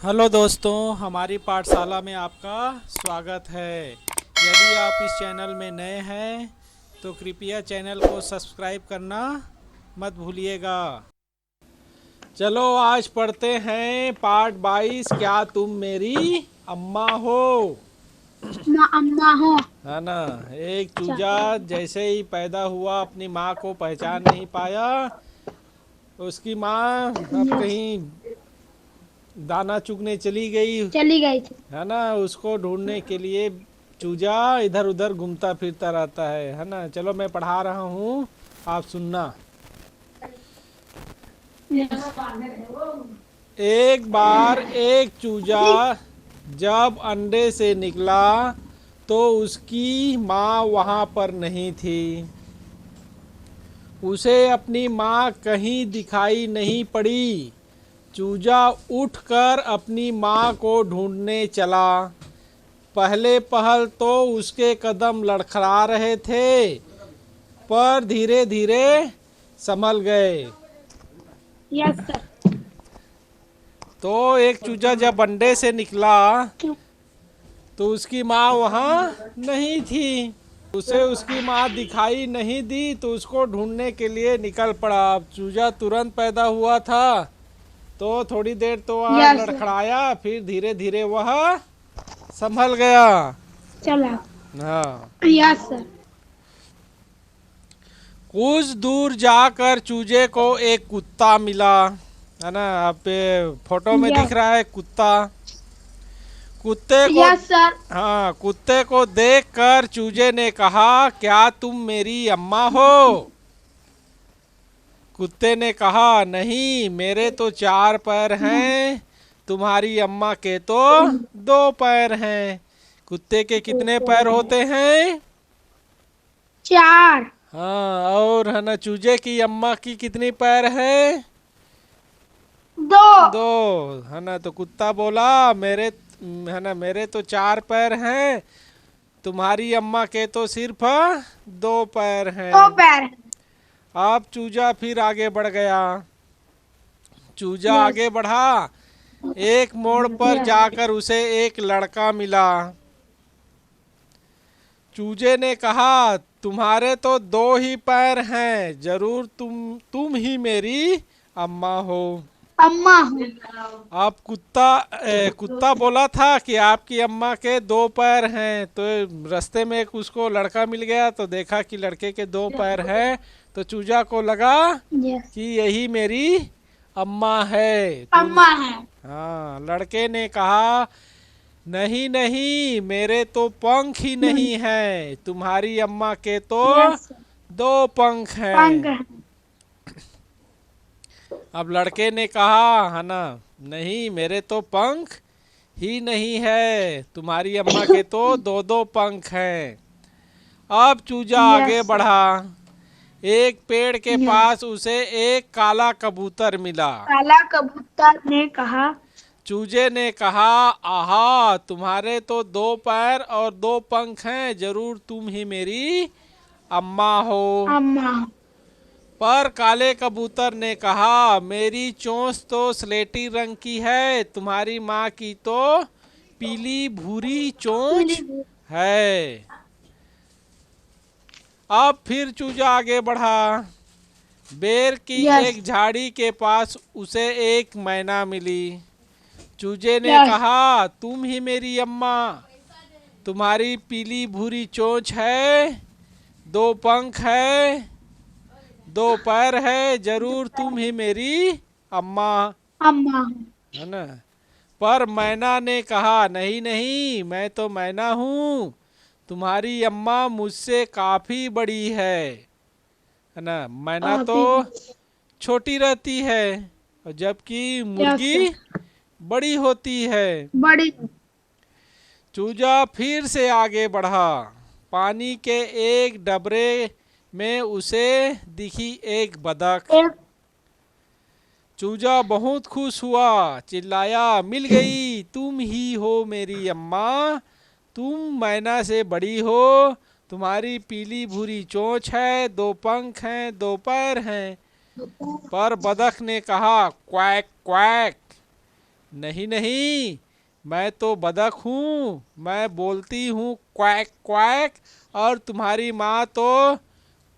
Hello दोस्तों, हमारी पाठशाला में आपका स्वागत है। यदि आप इस चैनल में नए हैं तो कृपया चैनल को सब्सक्राइब करना मत भूलिएगा। चलो आज पढ़ते हैं पाठ 22। क्या तुम मेरी अम्मा हो? माँ अम्मा हो। है ना। एक अच्छा। चूजा जैसे ही पैदा हुआ अपनी माँ को पहचान नहीं पाया। उसकी माँ अब यस। कहीं दाना चुगने चली गई, चली गई थी। है ना। उसको ढूंढने के लिए चूजा इधर उधर घूमता फिरता रहता है ना। चलो मैं पढ़ा रहा हूँ, आप सुनना। यस। एक बार एक चूजा जब अंडे से निकला तो उसकी माँ वहाँ पर नहीं थी। उसे अपनी माँ कहीं दिखाई नहीं पड़ी। चूजा उठकर अपनी माँ को ढूंढने चला। पहले पहल तो उसके कदम लड़खड़ा रहे थे, पर धीरे धीरे संभल गए। Yes sir. तो एक चूजा जब अंडे से निकला तो उसकी माँ वहाँ नहीं थी। उसे उसकी माँ दिखाई नहीं दी तो उसको ढूंढने के लिए निकल पड़ा। अब चूजा तुरंत पैदा हुआ था तो थोड़ी देर तो वह यस सर। लड़खड़ाया, फिर धीरे धीरे वह संभल गया। चला। हाँ। Yes sir. कुछ दूर जाकर चूजे को एक कुत्ता मिला, है ना। आप फोटो में दिख यस। रहा है कुत्ता। कुत्ते को, यस सर। हाँ, कुत्ते को देखकर चूजे ने कहा, क्या तुम मेरी अम्मा हो? कुत्ते ने कहा, नहीं, मेरे तो 4 पैर हैं, तुम्हारी अम्मा के तो 2 पैर हैं। कुत्ते के कितने पैर होते हैं? 4। हाँ, और है ना, चूजे की अम्मा की कितनी पैर है? 2। 2। है ना। तो कुत्ता बोला, मेरे, है ना, मेरे तो 4 पैर हैं, तुम्हारी अम्मा के तो सिर्फ 2 पैर 2 हैं। पैर। अब चूजा फिर आगे बढ़ गया। चूजा यस। आगे बढ़ा। एक मोड़ पर यस। जाकर उसे एक लड़का मिला। चूजे ने कहा, तुम्हारे तो 2 ही पैर हैं, जरूर तुम ही मेरी अम्मा हो। अम्मा हो। आप कुत्ता बोला था कि आपकी अम्मा के 2 पैर हैं। तो रास्ते में एक उसको लड़का मिल गया तो देखा कि लड़के के 2 पैर हैं। तो चूजा को लगा यस। कि यही मेरी अम्मा है। तो अम्मा है। हाँ, लड़के ने कहा, नहीं नहीं, मेरे तो पंख ही नहीं हैं, तुम्हारी अम्मा के तो यस। 2 पंख पंख हैं। है। अब लड़के ने कहा, है ना, नहीं, मेरे तो पंख ही नहीं है, तुम्हारी अम्मा के तो 2 पंख हैं। अब चूजा आगे यस। बढ़ा। एक पेड़ के यस। पास उसे एक काला कबूतर मिला। काला कबूतर ने कहा। चूजे ने कहा, आहा, तुम्हारे तो 2 पैर और 2 पंख हैं, जरूर तुम ही मेरी अम्मा हो। अम्मा हो। पर काले कबूतर ने कहा, मेरी चोंच तो स्लेटी रंग की है, तुम्हारी माँ की तो पीली भूरी चोंच है। अब फिर चूजा आगे बढ़ा। बेर की यस। एक झाड़ी के पास उसे एक मैना मिली। चूजे ने यस। कहा, तुम ही मेरी अम्मा, तुम्हारी पीली भूरी चोंच है, 2 पंख है, 2 पैर है, जरूर तुम ही मेरी अम्मा, अम्मा हो। है ना। पर मैना ने कहा, नहीं नहीं, मैं तो मैना हूँ, तुम्हारी अम्मा मुझसे काफी बड़ी है ना। मैना तो काफी। छोटी रहती है और जबकि यस मुर्गी सर। बड़ी होती है। बड़ी। चूजा फिर से आगे बढ़ा। पानी के एक डबरे में उसे दिखी एक बतख। एक। चूजा बहुत खुश हुआ, चिल्लाया, मिल गई, तुम ही हो मेरी अम्मा, तुम मैना से बड़ी हो, तुम्हारी पीली भूरी चोंच है, 2 पंख हैं, 2 पैर हैं। पर बतख ने कहा, क्वैक क्वैक, नहीं नहीं, मैं तो बतख हूँ, मैं बोलती हूँ क्वैक क्वैक, और तुम्हारी माँ तो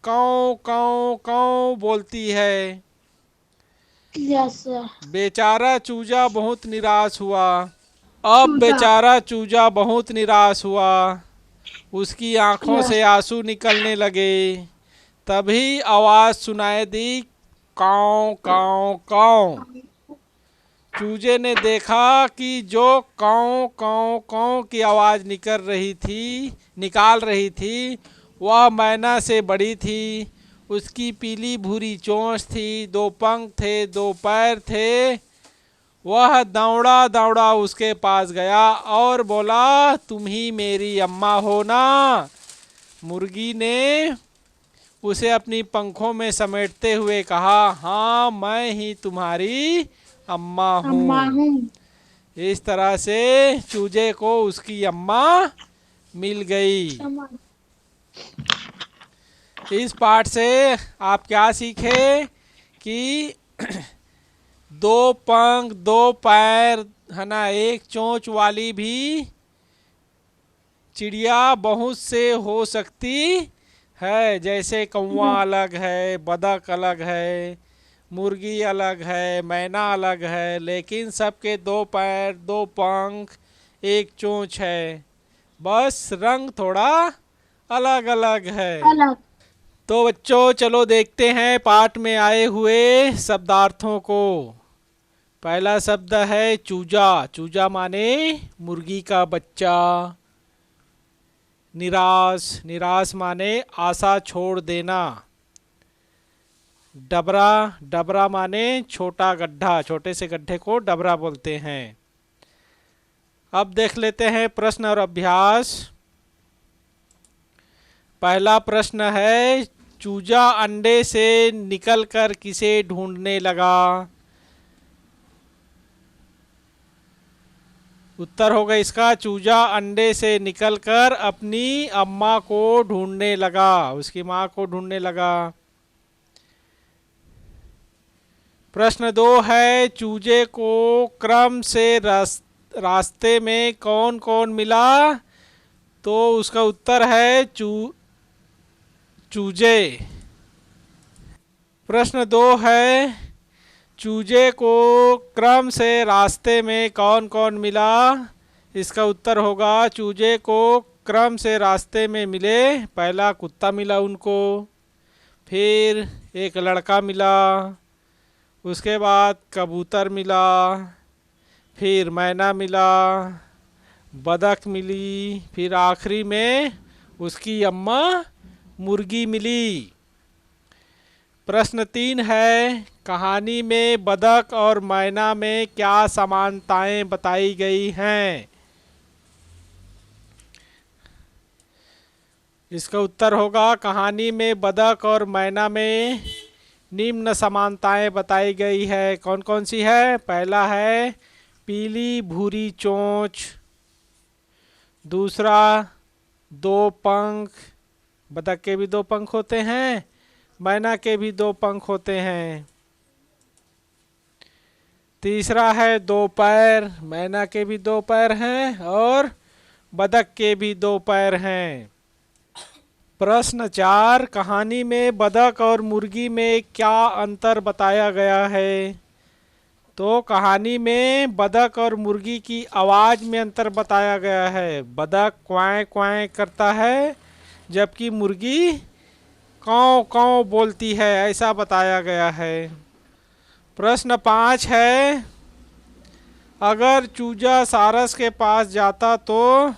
काऊ काऊ काऊ बोलती है। Yes sir. बेचारा चूजा बहुत निराश हुआ। अब चूजा। बेचारा चूजा बहुत निराश हुआ, उसकी आंखों से यस। आंसू निकलने लगे। तभी आवाज सुनाई दी, काऊ काऊ काऊ। चूजे ने देखा कि जो काऊ काऊ काऊ की आवाज निकाल रही थी वह मैना से बड़ी थी। उसकी पीली भूरी चोंच थी, दो पंख थे, दो पैर थे। वह दौड़ा दौड़ा उसके पास गया और बोला, तुम ही मेरी अम्मा हो ना। मुर्गी ने उसे अपनी पंखों में समेटते हुए कहा, हाँ मैं ही तुम्हारी अम्मा अम्मा हूँ। हूँ। इस तरह से चूजे को उसकी अम्मा मिल गई। इस पाठ से आप क्या सीखे कि दो पंख, दो पैर, है ना, एक चोंच वाली भी चिड़िया बहुत से हो सकती है। जैसे कौवा अलग है, बतख अलग है, मुर्गी अलग है, मैना अलग है, लेकिन सबके दो पैर, दो पंख, एक चोंच है, बस रंग थोड़ा अलग अलग है। अलग। तो बच्चों चलो देखते हैं पाठ में आए हुए शब्दार्थों को। पहला शब्द है चूजा। चूजा माने मुर्गी का बच्चा। निराश। निराश माने आशा छोड़ देना। डबरा। डबरा माने छोटा गड्ढा, छोटे से गड्ढे को डबरा बोलते हैं। अब देख लेते हैं प्रश्न और अभ्यास। पहला प्रश्न है, चूजा अंडे से निकलकर किसे ढूंढने लगा? उत्तर होगा इसका, चूजा अंडे से निकलकर अपनी अम्मा को ढूंढने लगा, उसकी माँ को ढूंढने लगा। प्रश्न 2 है, चूजे को क्रम से रास्ते में कौन कौन मिला? तो उसका उत्तर है चूजे। प्रश्न 2 है, चूजे को क्रम से रास्ते में कौन कौन मिला? इसका उत्तर होगा, चूजे को क्रम से रास्ते में मिले, पहला कुत्ता मिला उनको, फिर एक लड़का मिला, उसके बाद कबूतर मिला, फिर मैना मिला, बतख मिली, फिर आखिरी में उसकी अम्मा मुर्गी मिली। प्रश्न 3 है, कहानी में बतख और मैना में क्या समानताएं बताई गई हैं? इसका उत्तर होगा, कहानी में बतख और मैना में निम्न समानताएं बताई गई है। कौन कौन सी है? पहला है पीली भूरी चोंच, दूसरा दो पंख, बतख के भी दो पंख होते हैं, मैना के भी दो पंख होते हैं। तीसरा है दो पैर, मैना के भी दो पैर हैं और बतख के भी दो पैर हैं। प्रश्न 4, कहानी में बतख और मुर्गी में क्या अंतर बताया गया है? तो कहानी में बतख और मुर्गी की आवाज़ में अंतर बताया गया है। बतख क्वाएं क्वाएं करता है, जबकि मुर्गी काऊ काऊ बोलती है, ऐसा बताया गया है। प्रश्न 5 है, अगर चूजा सारस के पास जाता तो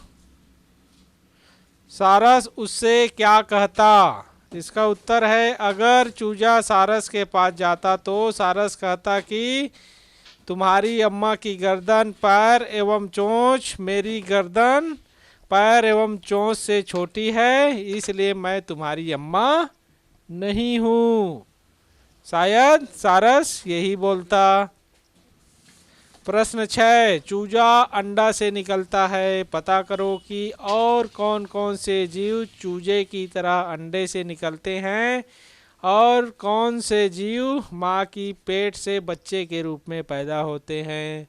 सारस उससे क्या कहता? इसका उत्तर है, अगर चूजा सारस के पास जाता तो सारस कहता कि तुम्हारी अम्मा की गर्दन, पैर एवं चोंच मेरी गर्दन, पैर एवं चोंच से छोटी है, इसलिए मैं तुम्हारी अम्मा नहीं हूँ। शायद सारस यही बोलता। प्रश्न 6, चूजा अंडा से निकलता है, पता करो कि और कौन कौन से जीव चूजे की तरह अंडे से निकलते हैं और कौन से जीव माँ की पेट से बच्चे के रूप में पैदा होते हैं।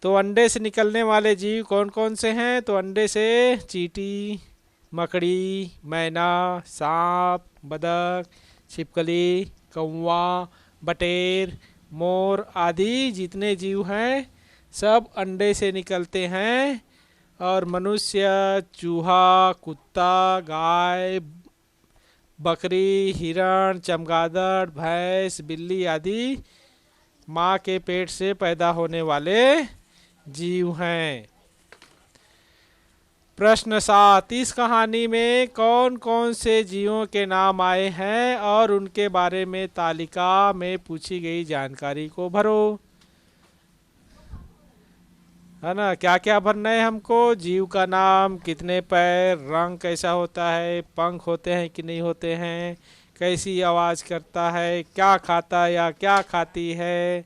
तो अंडे से निकलने वाले जीव कौन कौन से हैं? तो अंडे से चींटी, मकड़ी, मैना, सांप, बतख, छिपकली, कौवा, बटेर, मोर आदि जितने जीव हैं सब अंडे से निकलते हैं। और मनुष्य, चूहा, कुत्ता, गाय, बकरी, हिरण, चमगादड़, भैंस, बिल्ली आदि माँ के पेट से पैदा होने वाले जीव हैं। प्रश्न 7, इस कहानी में कौन कौन से जीवों के नाम आए हैं और उनके बारे में तालिका में पूछी गई जानकारी को भरो। है ना, क्या क्या भरना है हमको? जीव का नाम, कितने पैर, रंग कैसा होता है, पंख होते हैं कि नहीं होते हैं, कैसी आवाज़ करता है, क्या खाता या क्या खाती है।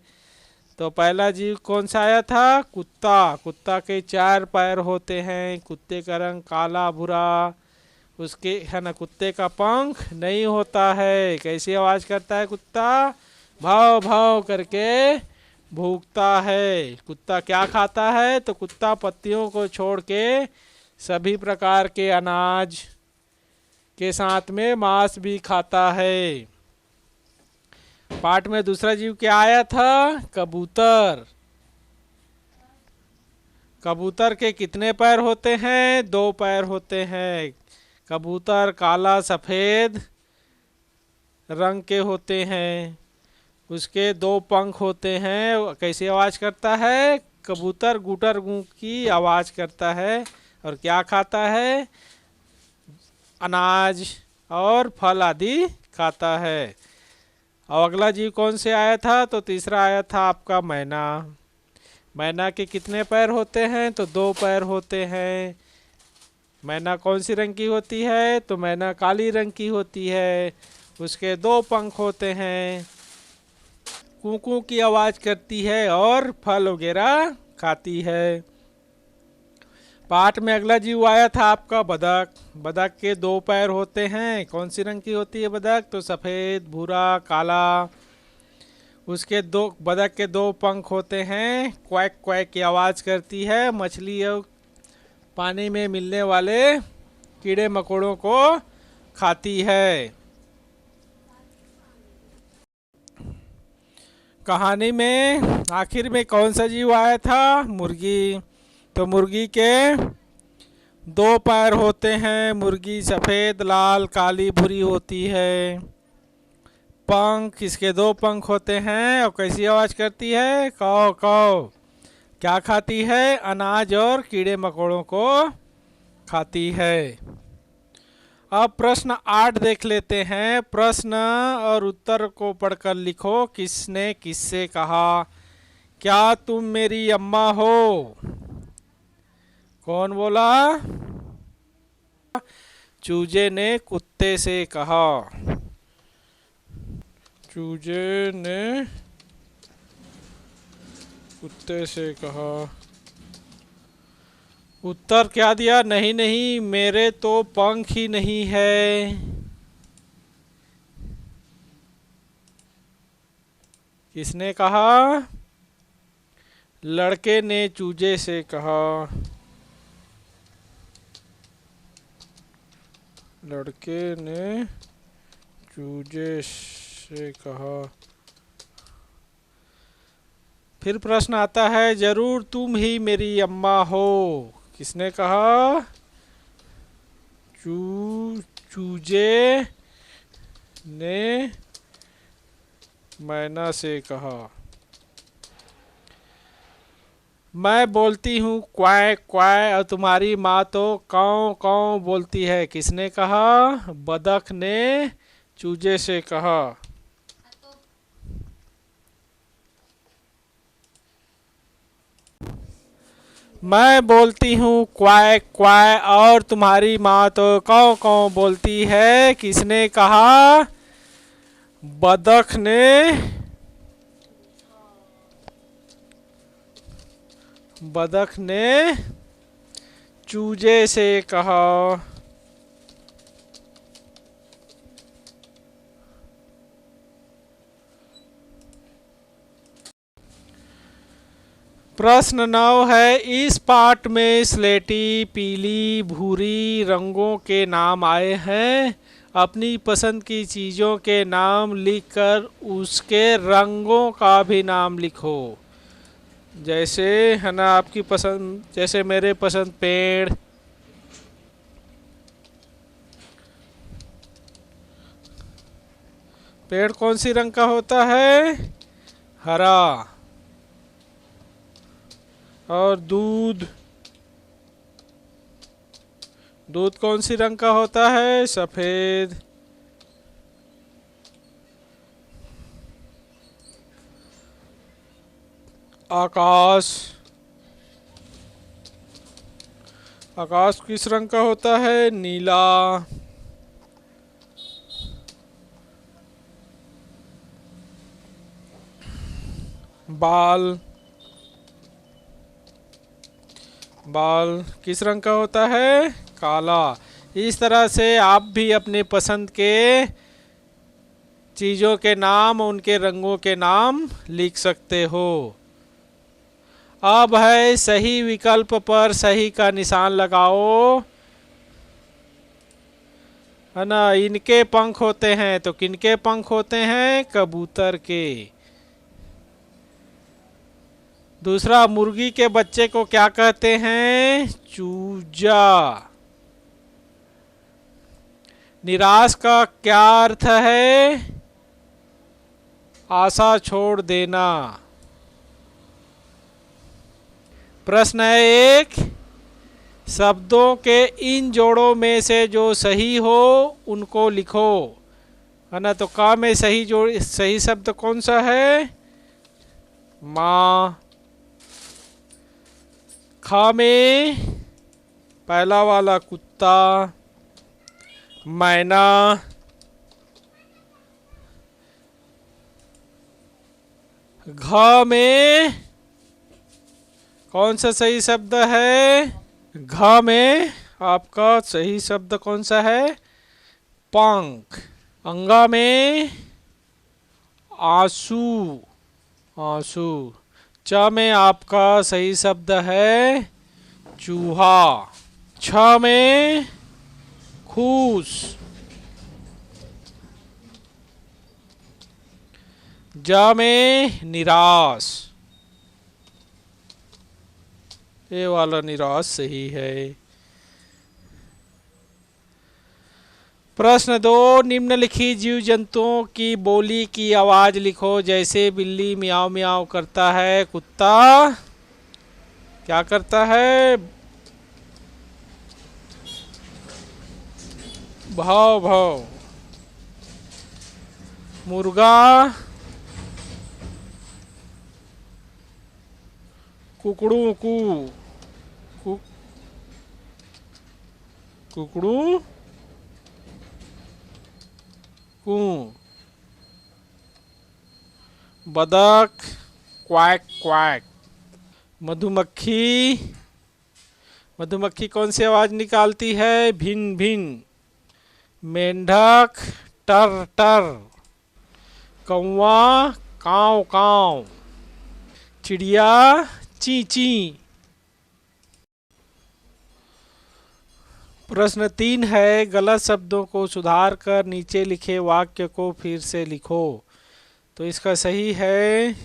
तो पहला जीव कौन सा आया था? कुत्ता। कुत्ता के 4 पैर होते हैं, कुत्ते का रंग काला भूरा, उसके है ना कुत्ते का पंख नहीं होता है। कैसी आवाज़ करता है कुत्ता? भाव भाव करके भूखता है। कुत्ता क्या खाता है? तो कुत्ता पत्तियों को छोड़ के सभी प्रकार के अनाज के साथ में मांस भी खाता है। पाठ में दूसरा जीव क्या आया था? कबूतर। कबूतर के कितने पैर होते हैं? 2 पैर होते हैं। कबूतर काला सफ़ेद रंग के होते हैं, उसके 2 पंख होते हैं। कैसी आवाज़ करता है? कबूतर गुटर गूं की आवाज़ करता है। और क्या खाता है? अनाज और फल आदि खाता है। और अगला जीव कौन से आया था? तो तीसरा आया था आपका मैना। मैना के कितने पैर होते हैं? तो 2 पैर होते हैं। मैना कौन सी रंग की होती है? तो मैना काली रंग की होती है, उसके 2 पंख होते हैं, कूकू की आवाज़ करती है और फल वगैरह खाती है। पाठ में अगला जीव आया था आपका बतख। बतख के 2 पैर होते हैं। कौन सी रंग की होती है बतख? तो सफ़ेद, भूरा, काला। उसके बतख के 2 पंख होते हैं, क्वैक क्वैक की आवाज़ करती है, मछली और पानी में मिलने वाले कीड़े मकोड़ों को खाती है। कहानी में आखिर में कौन सा जीव आया था? मुर्गी। तो मुर्गी के 2 पैर होते हैं। मुर्गी सफ़ेद, लाल, काली, भूरी होती है। पंख, इसके 2 पंख होते हैं। और कैसी आवाज़ करती है? कौ कौ। क्या खाती है? अनाज और कीड़े मकोड़ों को खाती है। अब प्रश्न 8 देख लेते हैं। प्रश्न और उत्तर को पढ़कर लिखो। किसने किससे कहा? क्या तुम मेरी अम्मा हो? कौन बोला? चूजे ने कुत्ते से कहा। चूजे ने कुत्ते से कहा। उत्तर क्या दिया? नहीं नहीं, मेरे तो पंख ही नहीं है। किसने कहा? लड़के ने चूजे से कहा। लड़के ने चूजे से कहा। फिर प्रश्न आता है, जरूर तुम ही मेरी अम्मा हो। किसने कहा? चूजे ने मैना से कहा। मैं बोलती हूँ क्वाय क्वाय और तुम्हारी माँ तो काँव काँव बोलती है। किसने कहा? बतख ने चूजे से कहा। मैं बोलती हूँ क्वाय क्वाय और तुम्हारी माँ तो काँव काँव बोलती है। किसने कहा? बतख ने चूजे से कहा। प्रश्न 9 है, इस पाठ में स्लेटी, पीली, भूरी रंगों के नाम आए हैं। अपनी पसंद की चीज़ों के नाम लिखकर उसके रंगों का भी नाम लिखो। जैसे है ना, आपकी पसंद, जैसे मेरे पसंद पेड़, पेड़ कौन सी रंग का होता है? हरा। और दूध, दूध कौन सी रंग का होता है? सफेद। आकाश, आकाश किस रंग का होता है? नीला। बाल, बाल किस रंग का होता है? काला। इस तरह से आप भी अपने पसंद के चीज़ों के नाम, उनके रंगों के नाम लिख सकते हो। अब है सही विकल्प पर सही का निशान लगाओ, है ना। इनके पंख होते हैं, तो किनके पंख होते हैं? कबूतर के। दूसरा, मुर्गी के बच्चे को क्या कहते हैं? चूजा। निराश का क्या अर्थ है? आशा छोड़ देना। प्रश्न है 1, शब्दों के इन जोड़ों में से जो सही हो उनको लिखो, है ना। तो का में सही शब्द कौन सा है? माँ। खा में पहला वाला कुत्ता, मैना। घ में कौन सा सही शब्द है? घ में आपका सही शब्द कौन सा है? पंख। अंगा में आंसू, आंसू। च में आपका सही शब्द है चूहा। छ में खुश। ज में निराश, ये वाला निराश सही है। प्रश्न 2, निम्नलिखित जीव जंतुओं की बोली की आवाज लिखो। जैसे बिल्ली मियाव मियाव करता है, कुत्ता क्या करता है? भाव भाव। मुर्गा कुकड़ू कू, कुकड़ू कू। बदक क्वैक क्वैक। मधुमक्खी, मधुमक्खी कौन सी आवाज निकालती है? भिन भिन। मेंढक टर टर। कौवा काव काव। चिड़िया ची ची। प्रश्न 3 है, गलत शब्दों को सुधार कर नीचे लिखे वाक्य को फिर से लिखो। तो इसका सही है,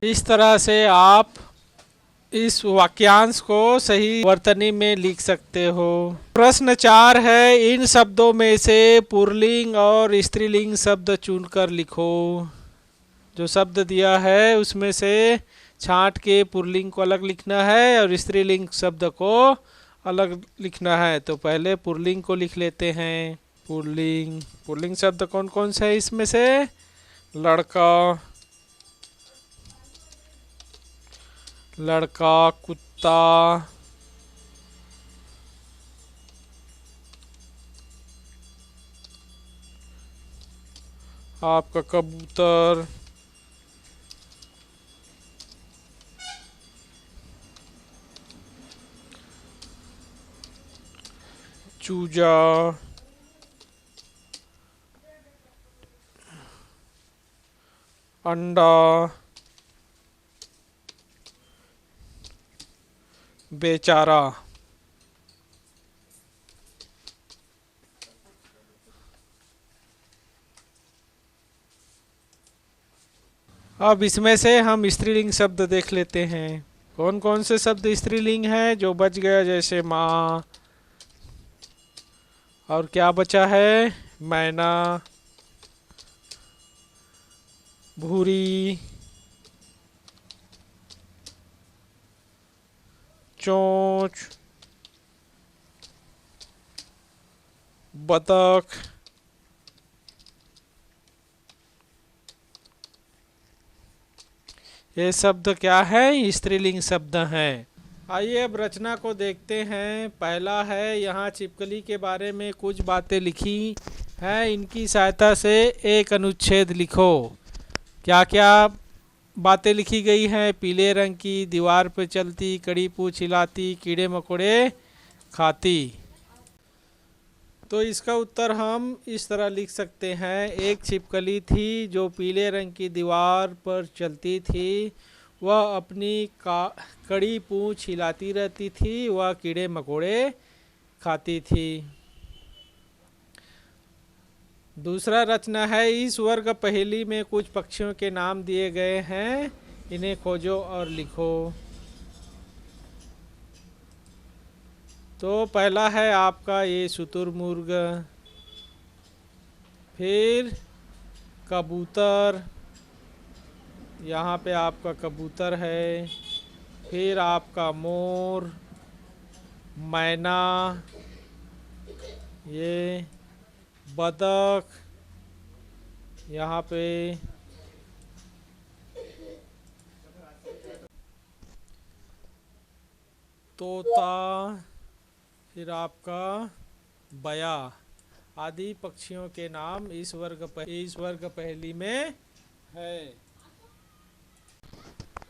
इस तरह से आप इस वाक्यांश को सही वर्तनी में लिख सकते हो। प्रश्न 4 है, इन शब्दों में से पुल्लिंग और स्त्रीलिंग शब्द चुनकर लिखो। जो शब्द दिया है उसमें से छांट के पुल्लिंग को अलग लिखना है और स्त्रीलिंग शब्द को अलग लिखना है। तो पहले पुल्लिंग को लिख लेते हैं। पुल्लिंग पुल्लिंग शब्द कौन कौन से है इसमें से? लड़का, लड़का, कुत्ता, आपका कबूतर, चूजा, अंडा, बेचारा। अब इसमें से हम स्त्रीलिंग शब्द देख लेते हैं। कौन कौन से शब्द स्त्रीलिंग हैं जो बच गया? जैसे माँ, और क्या बचा है? मैना, भूरी, चोंच, बतख, ये शब्द क्या है? स्त्रीलिंग शब्द हैं। आइए अब रचना को देखते हैं। पहला है, यहाँ छिपकली के बारे में कुछ बातें लिखी हैं, इनकी सहायता से एक अनुच्छेद लिखो। क्या क्या बातें लिखी गई हैं? पीले रंग की, दीवार पर चलती, कड़ी पूंछ हिलाती, कीड़े मकोड़े खाती। तो इसका उत्तर हम इस तरह लिख सकते हैं। एक छिपकली थी जो पीले रंग की दीवार पर चलती थी। वह अपनी कड़ी पूंछ हिलाती रहती थी। वह कीड़े मकोड़े खाती थी। दूसरा रचना है, इस वर्ग पहेली में कुछ पक्षियों के नाम दिए गए हैं, इन्हें खोजो और लिखो। तो पहला है आपका ये शुतुरमुर्ग, फिर कबूतर, यहाँ पे आपका कबूतर है, फिर आपका मोर, मैना, ये बतख, यहाँ पे तोता, फिर आपका बया आदि पक्षियों के नाम इस वर्ग पहेली में है।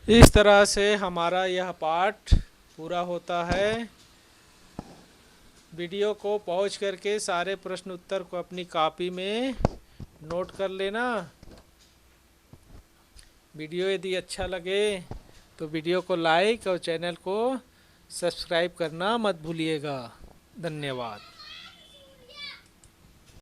इस तरह से हमारा यह पाठ पूरा होता है। वीडियो को पॉज करके सारे प्रश्न उत्तर को अपनी कॉपी में नोट कर लेना। वीडियो यदि अच्छा लगे तो वीडियो को लाइक और चैनल को सब्सक्राइब करना मत भूलिएगा। धन्यवाद।